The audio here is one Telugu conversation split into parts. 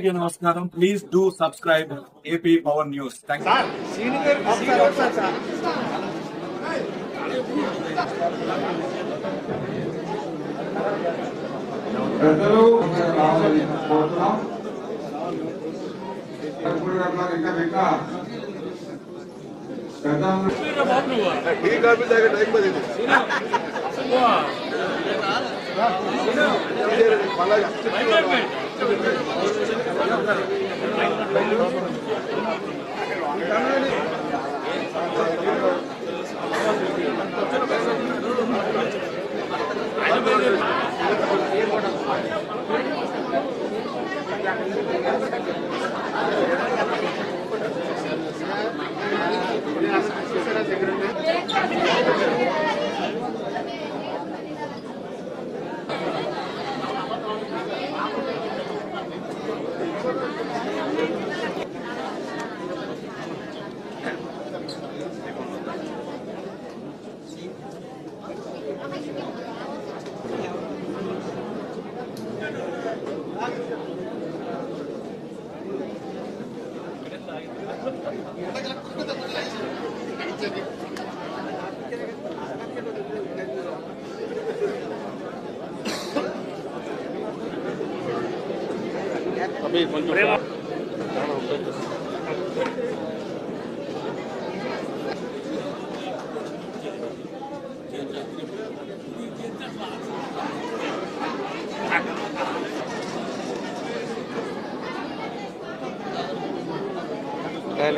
నమస్కారం. Please do subscribe AP power news. Thank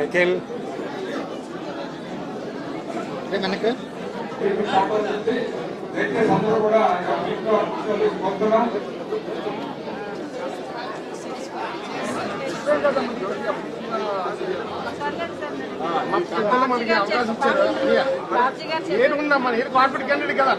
लेकिन మనకు మనకి అవకాశం ఇచ్చారు. ఏనుకున్నా మన ఇది కార్పొరేట్ క్యాండిడేట్ కదా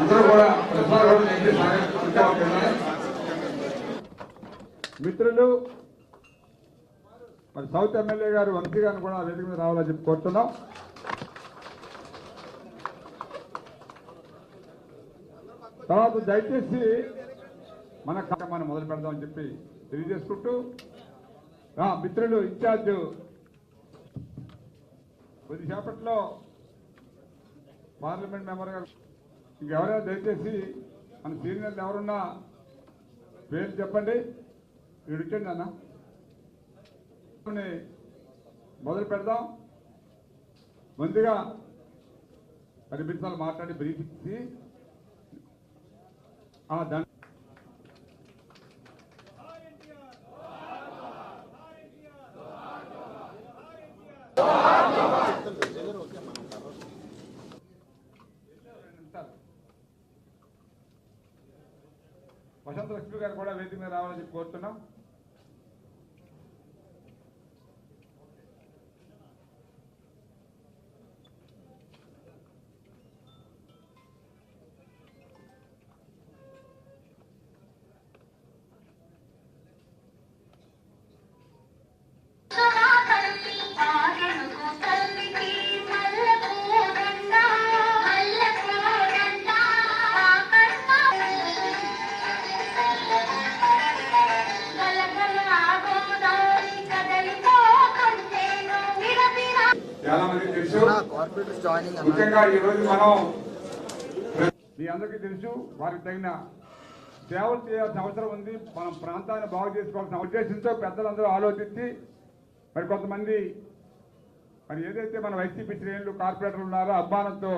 అందరూ కూడా మిత్రులు మరి సౌత్ ఎమ్మెల్యే గారు వంశీ గారిని కూడా వేదిక మీద రావాలని చెప్పి కోరుతున్నాం. తర్వాత దయచేసి మన కార్యక్రమాన్ని మొదలు పెడదామని చెప్పి తెలియజేసుకుంటూ మిత్రులు ఇన్ఛార్జ్ కొద్దిసేపట్లో పార్లమెంట్ మెంబర్ గారు ఇంకెవరైనా దయచేసి మన సీనియర్లు ఎవరున్నా పేరు చెప్పండి. ఇడిచండి అన్న మొదలు పెడదాం. ముందుగా 10 నిమిషాలు మాట్లాడి బ్రీఫ్ ఇచ్చి దాని వసంత లక్ష్మి గారు కూడా వేదిక మీద రావాలని చెప్పి కోరుతున్నాం. చాలా మంది తెలుసు, ముఖ్యంగా ఈరోజు మనం మీ అందరికీ తెలుసు వారికి తగిన సేవలు చేయాల్సిన అవసరం ఉంది. మనం ప్రాంతాన్ని బాగు చేసుకోవాల్సిన ఉద్దేశంతో పెద్దలందరూ ఆలోచించి మరి కొంతమంది మరి ఏదైతే మన వైసీపీ శ్రేణులు కార్పొరేటర్లు ఉన్నారో అభిమానంతో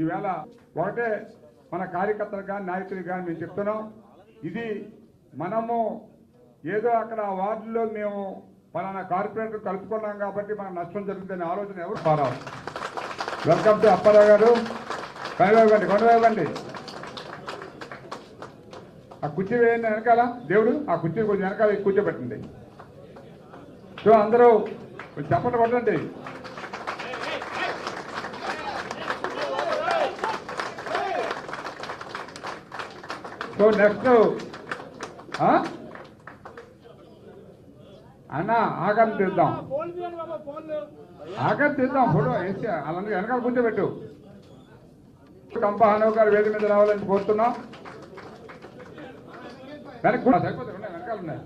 ఈవేళ ఒకటే మన కార్యకర్తలు కానీ నాయకులు కానీ మేము చెప్తున్నాం. ఇది మనము ఏదో అక్కడ వార్డులో మేము పలానా కార్పొరేటర్ కలుపుకున్నాం కాబట్టి మనకు నష్టం జరుగుతుందనే ఆలోచన ఎవరు పారావు. వెల్కమ్ టు అప్పారావు గారు. కొండవేవండి ఆ కుర్చీ వేయండి వెనకాల. దేవుడు ఆ కుర్చీ కొంచెం వెనకాల కూర్చోబెట్టండి. సో అందరూ చప్పట్లు కొట్టండి. సో నెక్స్ట్ అన్న ఆఖరి తీద్దాం, ఆఖరి తీద్దాం ఫోటో వేసి అలాంటి వెనకాల కూర్చోబెట్టు. కంపహానవ్ గారు వేదిక మీద రావాలని కోరుతున్నాం. వెనక్కి సరిపోతాయి, ఉన్నాయి వెనకాల ఉన్నాయి.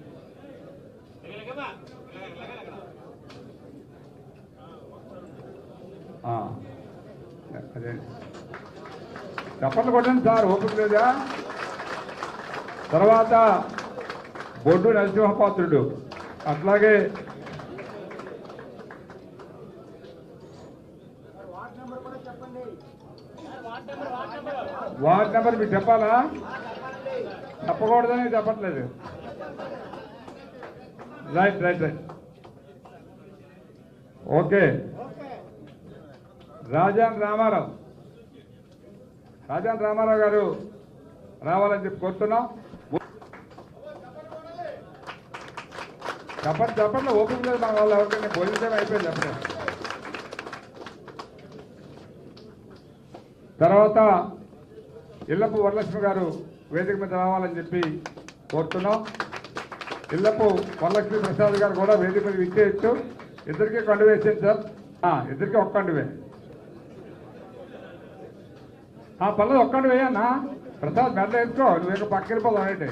అదే చప్పట్లు కొట్టండి సార్, ఓపిక లేదా. తర్వాత బొడ్డు నరసింహపాత్రుడు, అట్లాగే వార్డ్ నెంబర్ మీకు చెప్పాలా? చెప్పకూడదని చెప్పట్లేదు. Right right right okay. Rajan Ramarao గారు రావాలని చెప్పి కోరుతున్నాం. చెప్పండి ఓపిక లేదు మన వాళ్ళు ఎవరికైనా భోజనం అయిపోయింది అప్పుడే. తర్వాత ఇల్లపు వరలక్ష్మి గారు వేదిక మీద రావాలని చెప్పి కోరుతున్నాం. ఇల్లపు వరలక్ష్మి ప్రసాద్ గారు కూడా వేదిక మీద ఇచ్చేయచ్చు. ఇద్దరికీ కండు వేసేది సార్, ఇద్దరికీ ఒక్క కండు వేయండి. పర్లేదు ఒక్క కండు వేయన్నా. ప్రసాద్ మెడ వేసుకో, నువ్వు ఇక పక్కకి వెళ్ళిపోదాం. అయితే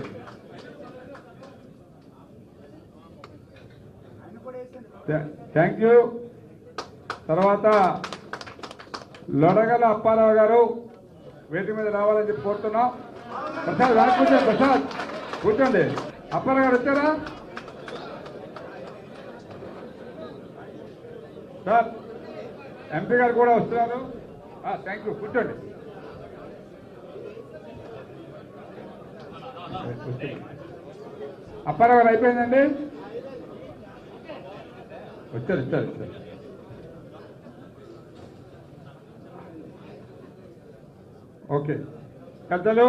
థ్యాంక్ యూ. తర్వాత లొడగల అప్పారావు గారు వేదిక మీద రావాలని చెప్పి కోరుతున్నాం. ప్రసాద్ వెనక్కి కూర్చోండి, ప్రసాద్ కూర్చోండి. అప్పారావు గారు వచ్చారా సార్? ఎంపీ గారు కూడా వస్తున్నారు. థ్యాంక్ యూ, కూర్చోండి. అప్పారావు గారు అయిపోయిందండి, వచ్చారు. ఓకే పెద్దలు,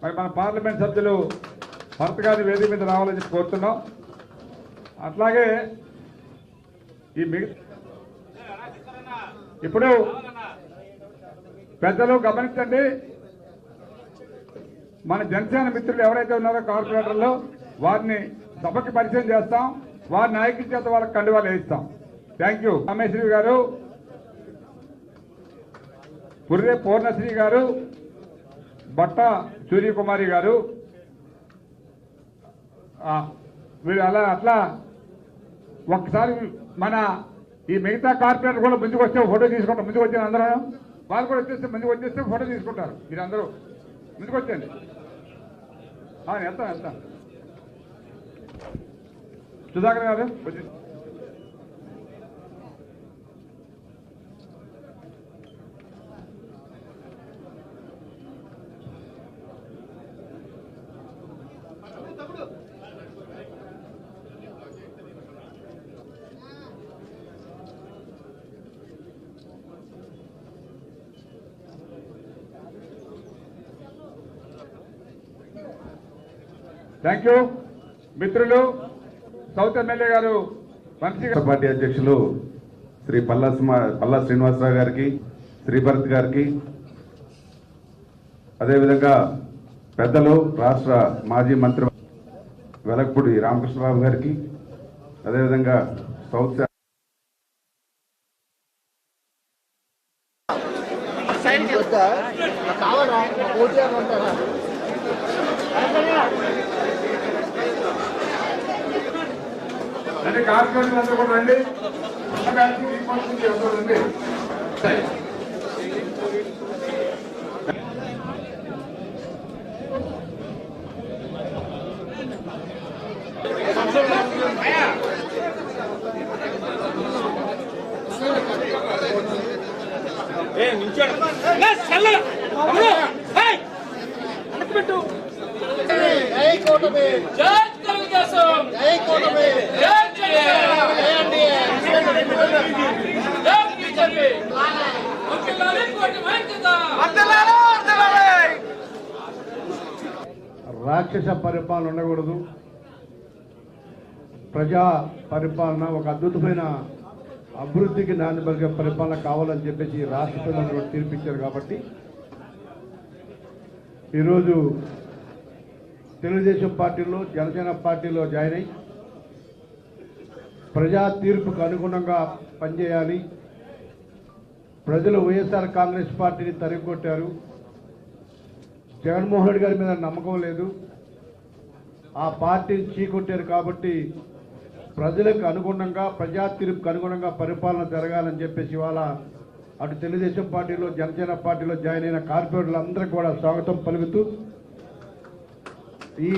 మరి మన పార్లమెంట్ సభ్యులు భరత్ గారి వేదిక మీద రావాలని చెప్పి కోరుతున్నాం. అట్లాగే ఈ ఇప్పుడు పెద్దలు గమనించండి, మన జనసేన మిత్రులు ఎవరైతే ఉన్నారో కార్పొరేటర్లు, వారిని సభకి పరిచయం చేస్తాం. వారి నాయకుల చేత వాళ్ళకి కండువాలు వేయిస్తాం. Thank you. రామేశ్వరి గారు, పుర్రె పూర్ణశ్రీ గారు, బట్ట సూర్యకుమారి గారు, వీళ్ళు అట్లా ఒక్కసారి మన ఈ మిగతా కార్పొరేటర్ కూడా ముందుకు వస్తే ఫోటో తీసుకుంటాం. ముందుకు వచ్చిన అందరం వాళ్ళు కూడా వచ్చేస్తే ముందుకు వచ్చేస్తే ఫోటో తీసుకుంటారు. మీరు అందరూ ముందుకు వచ్చండి. వెళ్తాం. సుధాకర్ గారు వచ్చి థ్యాంక్ యూ మిత్రులు. సౌత్ ఎమ్మెల్యే గారు పార్టీ అధ్యక్షులు శ్రీ పల్లా శ్రీనివాసరావు గారికి, శ్రీభరత్ గారికి, అదేవిధంగా పెద్దలు రాష్ట్ర మాజీ మంత్రి వెలగపూడి రామకృష్ణబాబు గారికి, అదేవిధంగా సౌత్ అంటే కార్పొరేషన్ అందరూ కూడా రండి. జై తెలుగుదేశం, జై రాక్షస పరిపాలన ఉండకూడదు, ప్రజా పరిపాలన, ఒక అద్భుతమైన అభివృద్ధికి నాంది పలికే పరిపాలన కావాలని చెప్పేసి రాష్ట్ర ప్రజలు తీర్పిచ్చారు. కాబట్టి ఈరోజు తెలుగుదేశం పార్టీలో, జనసేన పార్టీలో జాయిన్ అయ్యి ప్రజా తీర్పుకు అనుగుణంగా పనిచేయాలి. ప్రజలు వైఎస్ఆర్ కాంగ్రెస్ పార్టీని తరిగొట్టారు. జగన్మోహన్ రెడ్డి గారి మీద నమ్మకం లేదు, ఆ పార్టీని చీకొట్టారు. కాబట్టి ప్రజలకు అనుగుణంగా, ప్రజా తీర్పుకు అనుగుణంగా పరిపాలన జరగాలని చెప్పేసి ఇవాళ అటు తెలుగుదేశం పార్టీలో, జనసేన పార్టీలో జాయిన్ అయిన కార్పొరేటర్లందరికీ కూడా స్వాగతం పలుకుతూ ఈ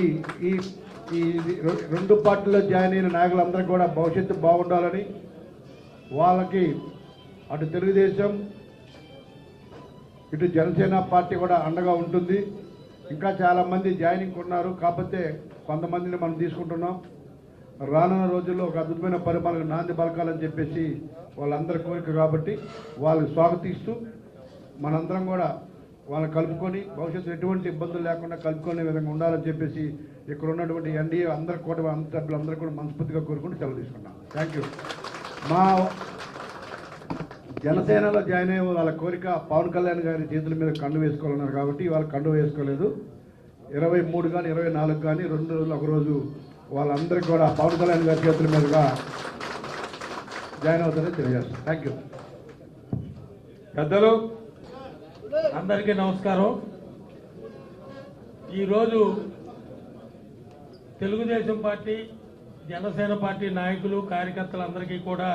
ఈ ఈ రెండు పార్టీల్లో జాయిన్ అయిన నాయకులందరికీ కూడా భవిష్యత్తు బాగుండాలని, వాళ్ళకి అటు తెలుగుదేశం ఇటు జనసేన పార్టీ కూడా అండగా ఉంటుంది. ఇంకా చాలామంది జాయినింగ్ ఉన్నారు, కాకపోతే కొంతమందిని మనం తీసుకుంటున్నాం. రానున్న రోజుల్లో ఒక అద్భుతమైన పరిపాలన నాంది పలకాలని చెప్పేసి వాళ్ళందరి కోరిక. కాబట్టి వాళ్ళని స్వాగతిస్తూ మనందరం కూడా వాళ్ళని కలుపుకొని భవిష్యత్తులో ఎటువంటి ఇబ్బందులు లేకుండా కలుపుకునే విధంగా ఉండాలని చెప్పేసి ఇక్కడ ఉన్నటువంటి ఎన్డీఏ అందరి కూడా సభ్యులందరూ కూడా మనస్ఫూర్తిగా కోరుకుంటూ సెలవు తీసుకున్నాం. Thank you. మా జనసేనలో జాయిన్ అయ్యే వాళ్ళ కోరిక పవన్ కళ్యాణ్ గారి చేతుల మీద కండు వేసుకోవాలన్నారు. కాబట్టి వాళ్ళు కండు వేసుకోలేదు. 23 కానీ 24 కానీ 2 రోజులు ఒక రోజు వాళ్ళందరికీ కూడా పవన్ కళ్యాణ్ గారి చేతుల మీదుగా జాయిన్ అవుతారని తెలియజేస్తాం. Thank you. పెద్దలు అందరికీ నమస్కారం. ఈరోజు తెలుగుదేశం పార్టీ, జనసేన పార్టీ నాయకులు, కార్యకర్తలందరికీ కూడా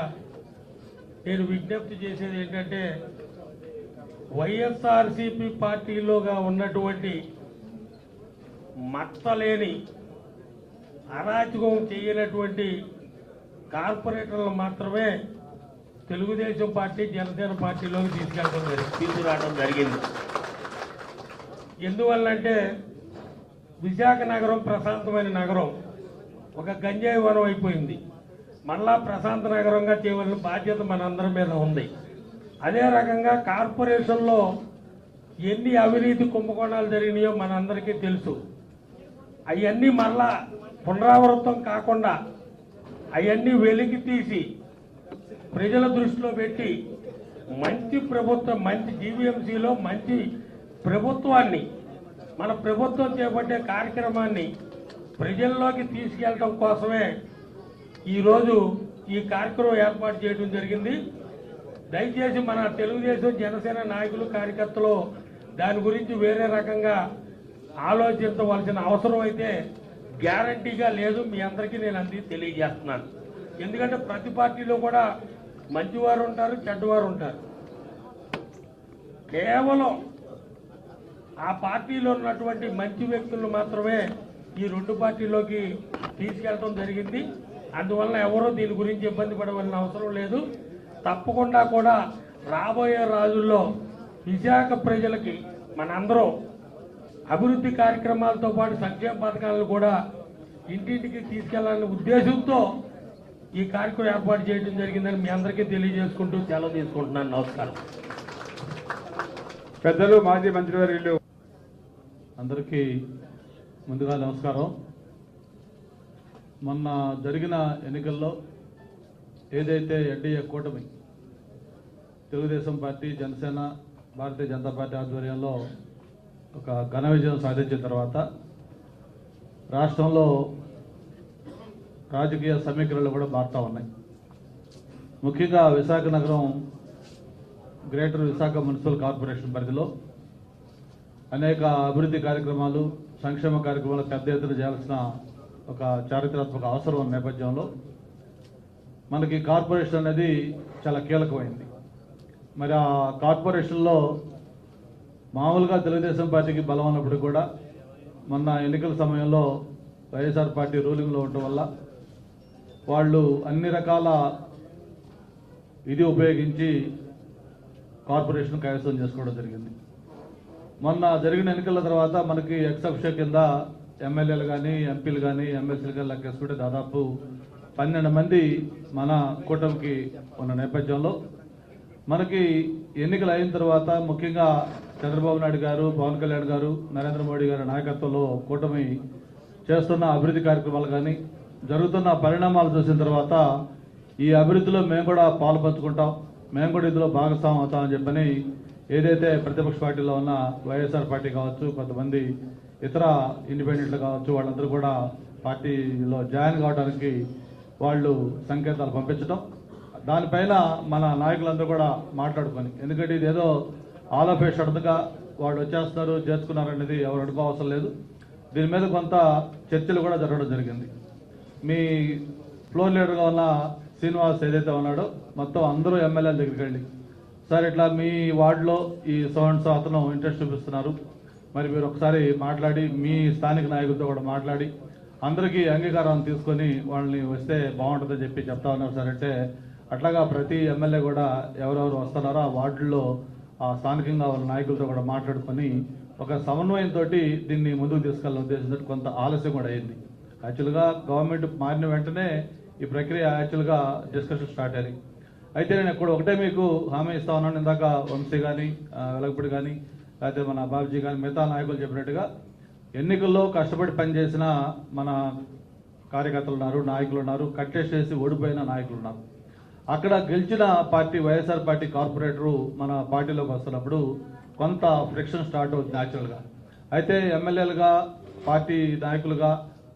నేను విజ్ఞప్తి చేసేది ఏంటంటే, వైఎస్ఆర్సీపీ పార్టీలోగా ఉన్నటువంటి మచ్చలేని, అరాచకం చేయనటువంటి కార్పొరేటర్లు మాత్రమే తెలుగుదేశం పార్టీ, జనసేన పార్టీలోకి తీసుకురావడం జరిగింది. ఎందువల్లంటే విశాఖ నగరం ప్రశాంతమైన నగరం, ఒక గంజాయి వనం అయిపోయింది. మళ్ళా ప్రశాంత నగరంగా చేయవలసిన బాధ్యత మనందరి మీద ఉంది. అదే రకంగా కార్పొరేషన్లో ఎన్ని అవినీతి కుంభకోణాలు జరిగినాయో మనందరికీ తెలుసు. అవన్నీ మళ్ళా పునరావృతం కాకుండా అవన్నీ వెలికి తీసి ప్రజల దృష్టిలో పెట్టి మంచి ప్రభుత్వం, మంచి జీవీఎంసీలో మంచి ప్రభుత్వాన్ని, మన ప్రభుత్వం చేపట్టే కార్యక్రమాన్ని ప్రజల్లోకి తీసుకెళ్ళడం కోసమే ఈరోజు ఈ కార్యక్రమం ఏర్పాటు చేయడం జరిగింది. దయచేసి మన తెలుగుదేశం, జనసేన నాయకులు, కార్యకర్తలు దాని గురించి వేరే రకంగా ఆలోచించవలసిన అవసరం అయితే గ్యారంటీగా లేదు. మీ అందరికీ నేను అందుకే తెలియజేస్తున్నాను. ఎందుకంటే ప్రతి పార్టీలో కూడా మంచివారు ఉంటారు, చెడ్డవారు ఉంటారు. కేవలం ఆ పార్టీలో ఉన్నటువంటి మంచి వ్యక్తులను మాత్రమే ఈ రెండు పార్టీలోకి తీసుకెళ్ళడం జరిగింది. అందువల్ల ఎవరూ దీని గురించి ఇబ్బంది పడవలసిన అవసరం లేదు. తప్పకుండా కూడా రాబోయే రోజుల్లో విశాఖ ప్రజలకి మనందరం అభివృద్ధి కార్యక్రమాలతో పాటు సంక్షేమ పథకాలను కూడా ఇంటింటికి తీసుకెళ్లాలనే ఉద్దేశంతో ఈ కార్యక్రమం ఏర్పాటు చేయడం జరిగిందని మీ అందరికీ తెలియజేసుకుంటూ సెలవు తీసుకుంటున్నాను. నమస్కారం. పెద్దలు, మాజీ మంత్రివర్యులు అందరికీ ముందుగా నమస్కారం. మొన్న జరిగిన ఎన్నికల్లో ఏదైతే ఎన్డీఏ కూటమి తెలుగుదేశం పార్టీ, జనసేన, భారతీయ జనతా పార్టీ ఆధ్వర్యంలో ఒక ఘన విజయం సాధించిన తర్వాత రాష్ట్రంలో రాజకీయ సమీకరణలు కూడా మారుతూ ఉన్నాయి. ముఖ్యంగా విశాఖ నగరం, గ్రేటర్ విశాఖ మున్సిపల్ కార్పొరేషన్ పరిధిలో అనేక అభివృద్ధి కార్యక్రమాలు, సంక్షేమ కార్యక్రమాలు పెద్ద ఎత్తున చేయాల్సిన ఒక చారిత్రాత్మక అవసరం ఉన్న నేపథ్యంలో మనకి కార్పొరేషన్ అనేది చాలా కీలకమైంది. మరి ఆ కార్పొరేషన్లో మామూలుగా తెలుగుదేశం పార్టీకి బలం ఉన్నప్పుడు కూడా మొన్న ఎన్నికల సమయంలో వైఎస్ఆర్ పార్టీ రూలింగ్లో ఉండటం వల్ల వాళ్ళు అన్ని రకాల ఇది ఉపయోగించి కార్పొరేషన్ కైవసం చేసుకోవడం జరిగింది. మొన్న జరిగిన ఎన్నికల తర్వాత మనకి ఎక్సెప్షన్ కింద ఎమ్మెల్యేలు కానీ, ఎంపీలు కానీ, ఎమ్మెల్సీలు కానీ లెక్కేసుకుంటే దాదాపు 12 మంది మన కూటమికి ఉన్న నేపథ్యంలో మనకి ఎన్నికలు అయిన తర్వాత ముఖ్యంగా చంద్రబాబు నాయుడు గారు, పవన్ కళ్యాణ్ గారు, నరేంద్ర మోడీ గారి నాయకత్వంలో కూటమి చేస్తున్న అభివృద్ధి కార్యక్రమాలు కానీ జరుగుతున్న పరిణామాలు చూసిన తర్వాత ఈ అభివృద్ధిలో మేము కూడా పాలు పంచుకుంటాం, మేము కూడా ఇందులో భాగస్వామ్యం అవుతామని చెప్పని ఏదైతే ప్రతిపక్ష పార్టీలో ఉన్న వైఎస్ఆర్ పార్టీ కావచ్చు, కొంతమంది ఇతర ఇండిపెండెంట్లు కావచ్చు, వాళ్ళందరూ కూడా పార్టీలో జాయిన్ కావడానికి వాళ్ళు సంకేతాలు పంపించడం, దానిపైన మన నాయకులందరూ కూడా మాట్లాడుకొని, ఎందుకంటే ఇదేదో ఆల్ ఆఫ్ ఏ సడన్గా వాళ్ళు వచ్చేస్తున్నారు చేర్చుకున్నారు అనేది ఎవరు అనుకోవసరం లేదు. దీని మీద కొంత చర్చలు కూడా జరగడం జరిగింది. మీ ఫ్లోర్ లీడర్గా ఉన్న శ్రీనివాస్ ఏదైతే ఉన్నాడో మొత్తం అందరూ ఎమ్మెల్యేల దగ్గరికి వెళ్ళి, సార్ ఇట్లా మీ వార్డులో ఈ సో అతను ఇంట్రెస్ట్ చూపిస్తున్నారు, మరి మీరు ఒకసారి మాట్లాడి మీ స్థానిక నాయకులతో కూడా మాట్లాడి అందరికీ అంగీకారం తీసుకొని వాళ్ళని వస్తే బాగుంటుందని చెప్పి చెప్తా ఉన్నారు సార్ అంటే, అట్లాగా ప్రతి ఎమ్మెల్యే కూడా ఎవరెవరు వస్తున్నారో ఆ వార్డుల్లో ఆ స్థానికంగా వాళ్ళ నాయకులతో కూడా మాట్లాడుకొని ఒక సమన్వయంతో దీన్ని ముందుకు తీసుకెళ్ళిన ఉద్దేశంతో కొంత ఆలస్యం కూడా అయింది. యాక్చువల్గా గవర్నమెంట్ మారిన వెంటనే ఈ ప్రక్రియ యాక్చువల్గా డిస్కషన్ స్టార్ట్ అయ్యింది. అయితే నేను ఇక్కడ ఒకటే మీకు హామీ ఇస్తా ఉన్నాను, ఇందాక వంశీ కానీ వెలగపూడి కానీ లేకపోతే మన బాబుజీ కానీ మిగతా నాయకులు చెప్పినట్టుగా ఎన్నికల్లో కష్టపడి పనిచేసిన మన కార్యకర్తలు ఉన్నారు, నాయకులు ఉన్నారు, కట్టేసేసి ఓడిపోయిన నాయకులు ఉన్నారు. అక్కడ గెలిచిన పార్టీ వైఎస్ఆర్ పార్టీ కార్పొరేటరు మన పార్టీలోకి వస్తున్నప్పుడు కొంత ఫ్రిక్షన్ స్టార్ట్ అవుతుంది న్యాచురల్గా. అయితే ఎమ్మెల్యేలుగా పార్టీ నాయకులుగా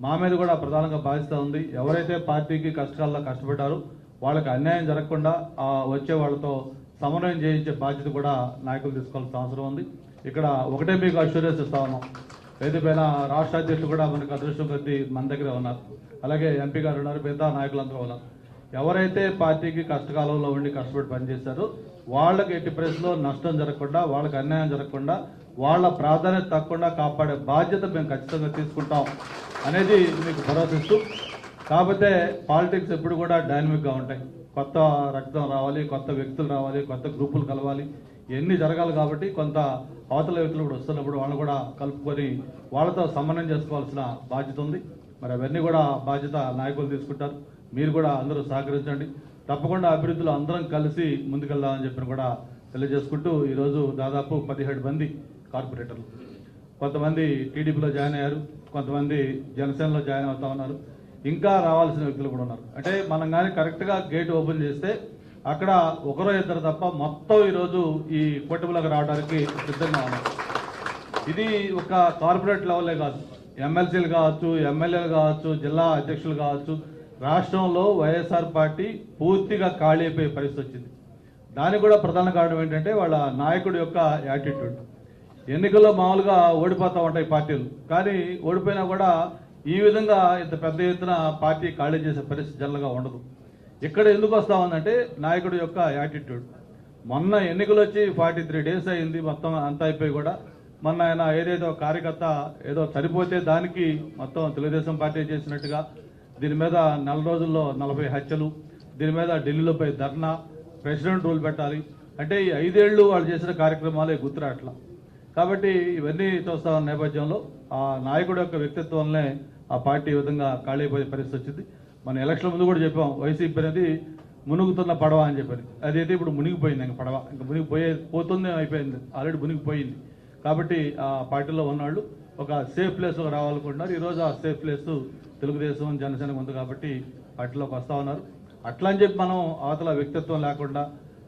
మా మీద కూడా ప్రధానంగా బాధ్యత ఉంది. ఎవరైతే పార్టీకి కష్టకాలంలో కష్టపడ్డారో వాళ్ళకి అన్యాయం జరగకుండా వచ్చే వాళ్ళతో సమన్వయం చేయించే బాధ్యత కూడా నాయకులు తీసుకోవాల్సిన అవసరం ఉంది. ఇక్కడ ఒకటే మీకు అష్యూరెన్స్ ఇస్తా ఉన్నాం, వేదికపైన రాష్ట్ర అధ్యక్షులు కూడా మనకు అదృష్టం కొద్దీ మన దగ్గర ఉన్నారు, అలాగే ఎంపీ గారు ఉన్నారు, మిగతా నాయకులందరూ ఉన్నారు. ఎవరైతే పార్టీకి కష్టకాలంలో ఉండి కష్టపడి పనిచేశారో వాళ్ళకి ఎట్టి పరిస్థితుల్లో నష్టం జరగకుండా, వాళ్ళకి అన్యాయం జరగకుండా, వాళ్ళ ప్రాధాన్యత తగ్గకుండా కాపాడే బాధ్యత మేము ఖచ్చితంగా తీసుకుంటాం అనేది మీకు భరోసిస్తూ, కాకపోతే పాలిటిక్స్ ఎప్పుడు కూడా డైనమిక్గా ఉంటాయి. కొత్త రక్తం రావాలి, కొత్త వ్యక్తులు రావాలి, కొత్త గ్రూపులు కలవాలి, ఇవన్నీ జరగాలి. కాబట్టి కొంత అవతల వ్యక్తులు కూడా వస్తున్నప్పుడు వాళ్ళని కూడా కలుపుకొని వాళ్ళతో సమన్వయం చేసుకోవాల్సిన బాధ్యత ఉంది. మరి అవన్నీ కూడా బాధ్యత నాయకులు తీసుకుంటారు. మీరు కూడా అందరూ సహకరించండి, తప్పకుండా అభివృద్ధిలో అందరం కలిసి ముందుకెళ్దామని చెప్పి కూడా తెలియజేసుకుంటూ, ఈరోజు దాదాపు 17 మంది కార్పొరేటర్లు, కొంతమంది టీడీపీలో జాయిన్ అయ్యారు, కొంతమంది జనసేనలో జాయిన్ అవుతా ఉన్నారు, ఇంకా రావాల్సిన వ్యక్తులు కూడా ఉన్నారు. అంటే మనం కానీ కరెక్ట్గా గేట్ ఓపెన్ చేస్తే అక్కడ ఒకరో ఇద్దరు తప్ప మొత్తం ఈరోజు ఈ కూటమిలోకి రావడానికి సిద్ధంగా ఉన్నారు. ఇది ఒక కార్పొరేట్ లెవెలే కాదు, ఎమ్మెల్సీలు కావచ్చు, ఎమ్మెల్యేలు కావచ్చు, జిల్లా అధ్యక్షులు కావచ్చు, రాష్ట్రంలో వైఎస్ఆర్ పార్టీ పూర్తిగా ఖాళీ అయిపోయే పరిస్థితి వచ్చింది. దానికి కూడా ప్రధాన కారణం ఏంటంటే వాళ్ళ నాయకుడి యొక్క యాటిట్యూడ్. ఎన్నికల్లో మామూలుగా ఓడిపోతూ ఉంటాయి పార్టీలు, కానీ ఓడిపోయినా కూడా ఈ విధంగా ఇంత పెద్ద ఎత్తున పార్టీ ఖాళీ చేసే పరిస్థితి జనరల్గా ఉండదు. ఇక్కడ ఎందుకు వస్తా ఉందంటే నాయకుడి యొక్క యాటిట్యూడ్. మొన్న ఎన్నికలు వచ్చి 43 days అయింది, మొత్తం అంతా అయిపోయి కూడా మొన్న ఆయన ఏదైతే కార్యకర్త ఏదో సరిపోతే దానికి మొత్తం తెలుగుదేశం పార్టీ చేసినట్టుగా దీని మీద 4 రోజుల్లో 40 హత్యలు, దీని మీద ఢిల్లీలో పోయి ధర్నా, ప్రెసిడెంట్ రూల్ పెట్టాలి అంటే ఈ 5 ఏళ్ళు వాళ్ళు చేసిన కార్యక్రమాలే గుర్తురాట్లా. కాబట్టి ఇవన్నీ చూస్తా ఉన్న నేపథ్యంలో ఆ నాయకుడి యొక్క వ్యక్తిత్వంలో ఆ పార్టీ ఈ విధంగా ఖాళీ అయిపోయే పరిస్థితి వచ్చింది. మన ఎలక్షన్ ముందు కూడా చెప్పాం, వైసీపీ అనేది మునుగుతున్న పడవ అని చెప్పని, అదైతే ఇప్పుడు మునిగిపోయింది. ఇంకా పడవ ఇంకా పోతుంది అయిపోయింది, ఆల్రెడీ మునిగిపోయింది. కాబట్టి ఆ పార్టీలో ఉన్నవాళ్ళు ఒక సేఫ్ ప్లేస్లో రావాలనుకుంటున్నారు. ఈరోజు ఆ సేఫ్ ప్లేస్ తెలుగుదేశం జనసేన ఉంది కాబట్టి పార్టీలోకి వస్తూ ఉన్నారు. అట్లా అని చెప్పి మనం అవతల వ్యక్తిత్వం లేకుండా,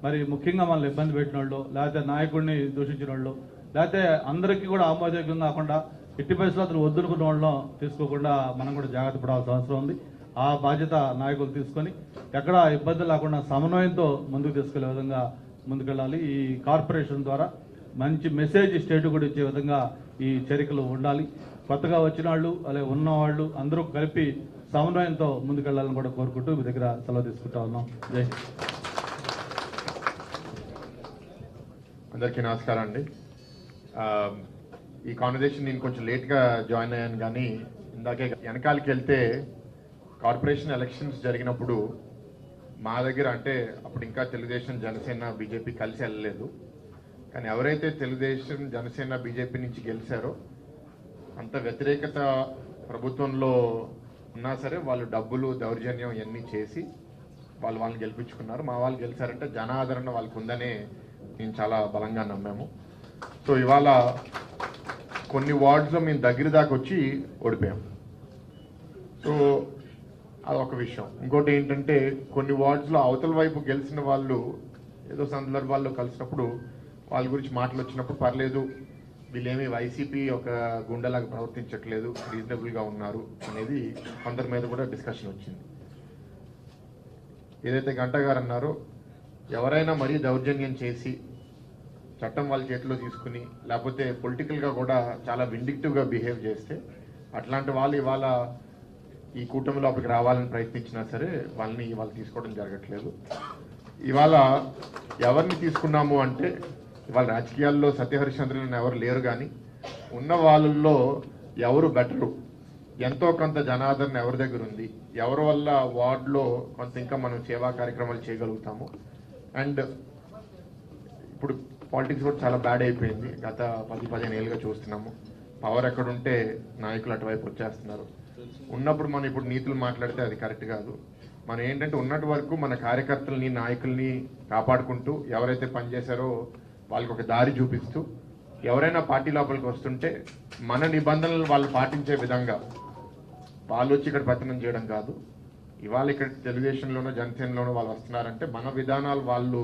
మరి ముఖ్యంగా మనల్ని ఇబ్బంది పెట్టిన వాళ్ళు, లేకపోతే నాయకుడిని దూషించిన వాళ్ళు, లేకపోతే అందరికీ కూడా ఆమోదయోగ్యం కాకుండా ఎట్టి పరిస్థితుల్లో అతను వద్దనుకున్న వాళ్ళం తీసుకోకుండా మనం కూడా జాగ్రత్త పడాల్సిన అవసరం ఉంది. ఆ బాధ్యత నాయకులు తీసుకొని ఎక్కడ ఇబ్బంది లేకుండా సమన్వయంతో ముందుకు తీసుకెళ్లే విధంగా ముందుకెళ్ళాలి. ఈ కార్పొరేషన్ ద్వారా మంచి మెసేజ్ స్టేట్ కూడా ఇచ్చే విధంగా ఈ చర్యలు ఉండాలి. కొత్తగా వచ్చిన వాళ్ళు అలాగే ఉన్నవాళ్ళు అందరూ కలిపి సమన్వయంతో ముందుకెళ్లాలని కూడా కోరుకుంటూ మీ దగ్గర సెలవు తీసుకుంటా ఉన్నాం. జై హింద్. అందరికీ నమస్కారం అండి. ఈ కాన్వర్జేషన్ నేను కొంచెం లేట్గా జాయిన్ అయ్యాను, కానీ ఇందాకే వెనకాలకి వెళ్తే కార్పొరేషన్ ఎలక్షన్స్ జరిగినప్పుడు మా దగ్గర, అంటే అప్పుడు ఇంకా తెలుగుదేశం జనసేన బీజేపీ కలిసి వెళ్ళలేదు, కానీ ఎవరైతే తెలుగుదేశం జనసేన బీజేపీ నుంచి గెలిచారో అంత వ్యతిరేకత ప్రభుత్వంలో ఉన్నా సరే వాళ్ళు డబ్బులు దౌర్జన్యం ఇవన్నీ చేసి వాళ్ళని గెలిపించుకున్నారు. మా వాళ్ళు గెలిచారంటే జనాదరణ వాళ్ళకు ఉందనే మేము చాలా బలంగా నమ్మాము. సో ఇవాళ కొన్ని వార్డ్స్లో మేము దగ్గర దాకా వచ్చి ఓడిపోయాం. సో అదొక విషయం. ఇంకోటి ఏంటంటే కొన్ని వార్డ్స్లో అవతల వైపు గెలిచిన వాళ్ళు ఏదో సందర్భాల్లో కలిసినప్పుడు వాళ్ళ గురించి మాటలు వచ్చినప్పుడు పర్లేదు, వీళ్ళేమి వైసీపీ ఒక గుండెలాగా ప్రవర్తించట్లేదు, రీజనబుల్గా ఉన్నారు అనేది కొందరి మీద కూడా డిస్కషన్ వచ్చింది. ఏదైతే గంట గారు అన్నారో, ఎవరైనా మరీ దౌర్జన్యం చేసి చట్టం వాళ్ళ చేతిలో తీసుకుని లేకపోతే పొలిటికల్గా కూడా చాలా విండిక్టివ్గా బిహేవ్ చేస్తే అట్లాంటి వాళ్ళు ఇవాళ ఈ కూటమి లోపలికి రావాలని ప్రయత్నించినా సరే వాళ్ళని ఇవాళ తీసుకోవడం జరగట్లేదు. ఇవాళ ఎవరిని తీసుకున్నాము అంటే ఇవాళ రాజకీయాల్లో సత్యహరిశ్చంద్రులను ఎవరు లేరు, కానీ ఉన్న వాళ్ళల్లో ఎవరు బెటరు, ఎంతో కొంత జనాదరణ ఎవరి దగ్గర ఉంది, ఎవరి వల్ల వార్డులో కొంత ఇంకా మనం సేవా కార్యక్రమాలు చేయగలుగుతాము. అండ్ ఇప్పుడు పాలిటిక్స్ కూడా చాలా బ్యాడ్ అయిపోయింది. గత 10-15 ఏళ్ళుగా చూస్తున్నాము. పవర్ ఎక్కడుంటే నాయకులు అటువైపు వచ్చేస్తున్నారు. ఉన్నప్పుడు మనం ఇప్పుడు నీతులు మాట్లాడితే అది కరెక్ట్ కాదు. మనం ఏంటంటే ఉన్నటి వరకు మన కార్యకర్తలని నాయకుల్ని కాపాడుకుంటూ ఎవరైతే పనిచేశారో వాళ్ళకి ఒక దారి చూపిస్తూ, ఎవరైనా పార్టీ లోపలికి వస్తుంటే మన నిబంధనలు వాళ్ళు పాటించే విధంగా వాళ్ళు వచ్చి ఇక్కడ పతనం చేయడం కాదు. ఇవాళ ఇక్కడ తెలుగుదేశంలోనో జనసేనలోనో వాళ్ళు వస్తున్నారంటే మన విధానాలు వాళ్ళు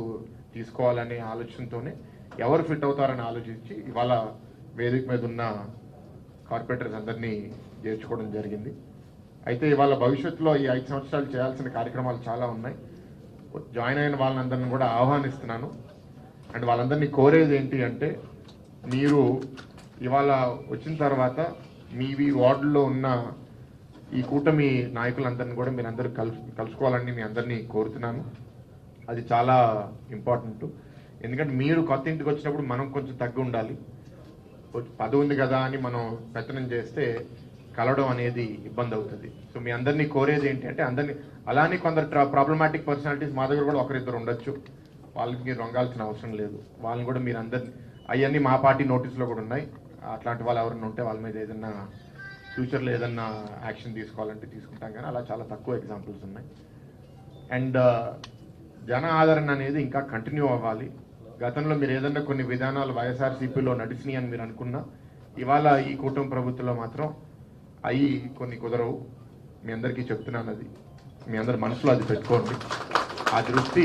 తీసుకోవాలనే ఆలోచనతోనే ఎవరు ఫిట్ అవుతారని ఆలోచించి ఇవాళ వేదిక మీద ఉన్న కార్పొరేటర్స్ అందరినీ చేర్చుకోవడం జరిగింది. అయితే ఇవాళ భవిష్యత్తులో ఈ 5 సంవత్సరాలు చేయాల్సిన కార్యక్రమాలు చాలా ఉన్నాయి. జాయిన్ అయిన వాళ్ళందరినీ కూడా ఆహ్వానిస్తున్నాను. అండ్ వాళ్ళందరినీ కోరేది ఏంటి అంటే, మీరు ఇవాళ వచ్చిన తర్వాత మీ వార్డులో ఉన్న ఈ కూటమి నాయకులందరినీ కూడా మీరు అందరూ కలుసుకోవాలని మీ అందరినీ కోరుతున్నాను. అది చాలా ఇంపార్టెంట్. ఎందుకంటే మీరు కొత్త ఇంటికి వచ్చినప్పుడు మనం కొంచెం తగ్గి ఉండాలి. పదవి ఉంది కదా అని మనం పెత్తనం చేస్తే కలవడం అనేది ఇబ్బంది అవుతుంది. సో మీ అందరినీ కోరేది ఏంటి అంటే, అందరినీ అలానే కొందరు ప్రాబ్లమాటిక్ పర్సనాలిటీస్ మా దగ్గర కూడా ఒకరిద్దరు ఉండొచ్చు, వాళ్ళకి మీరు రొంగాల్సిన అవసరం లేదు. వాళ్ళని కూడా మీరు అందరినీ, అవన్నీ మా పార్టీ నోటీస్లో కూడా ఉన్నాయి. అట్లాంటి వాళ్ళు ఎవరైనా ఉంటే వాళ్ళ మీద ఏదన్నా ఫ్యూచర్లో ఏదన్నా యాక్షన్ తీసుకోవాలంటే తీసుకుంటాం, కానీ అలా చాలా తక్కువ ఎగ్జాంపుల్స్ ఉన్నాయి. అండ్ జన ఆదరణ అనేది ఇంకా కంటిన్యూ అవ్వాలి. గతంలో మీరు ఏదన్నా కొన్ని విధానాలు వైఎస్ఆర్సీపీలో నడిచినాయి అని మీరు అనుకున్నా, ఇవాళ ఈ కూటమి ప్రభుత్వంలో మాత్రం అవి కొన్ని కుదరవు. మీ అందరికీ చెప్తున్నాను, అది మీ అందరి మనసులో అది పెట్టుకోండి ఆ దృష్టి.